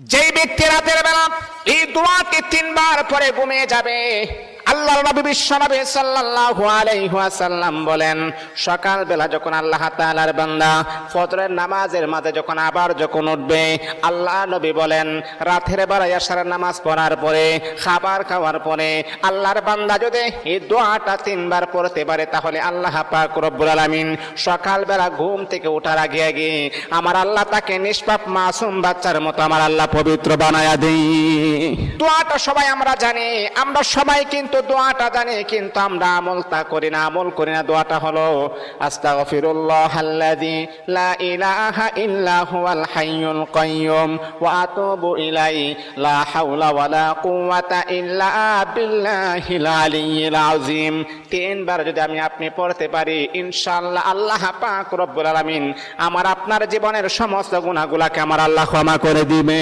যেই ব্যক্তি রাতের বেলা এই দোয়াটি 3 বার পরে ঘুমিয়ে যাবে, আল্লাহর নবী বিশ্বনবী সাল্লাল্লাহু আলাইহি ওয়াসাল্লাম বলেন, সকাল বেলা যখন আল্লাহ তাআলার বান্দা ফজরের নামাজের মাঝে যখন উঠবে, আল্লাহ নবী বলেন রাতের বেলা এশারের নামাজ পড়ার পরে, খাবার খাওয়ার পরে আল্লাহর বান্দা যদি এই দোয়াটা 3 বার পড়তে পারে, তাহলে আল্লাহ পাক রব্বুল আলামিন সকাল বেলা ঘুম থেকে ওঠার আগে আগে আমার আল্লাহ তাকে নিষ্পাপ মাসুম বাচ্চার মতো আমার আল্লাহ পবিত্র বানায়া দেই। দোয়াটা সবাই আমরা জানি, আমরা সবাই কিন্তু দোয়াটা জানি, কিন্তু আমরা আমল করি না। দোয়াটা হলো আস্তাগফিরুল্লাহাল্লাযী লা ইলাহা ইল্লা হুয়াল হাইয়ুল কাইয়্যুম ওয়া আতুবু ইলাইহি লা হাওলা ওয়ালা কুওয়াতা ইল্লা বিল্লাহিল আলিয়্যিল আযীম। 3 বার যদি আপনি পড়তে পারি, ইনশাআল্লাহ আল্লাহ পাক রব্বুল আলামিন আমার আপনার জীবনের সমস্ত গুনাহগুলোকে আমার আল্লাহ ক্ষমা করে দিবে।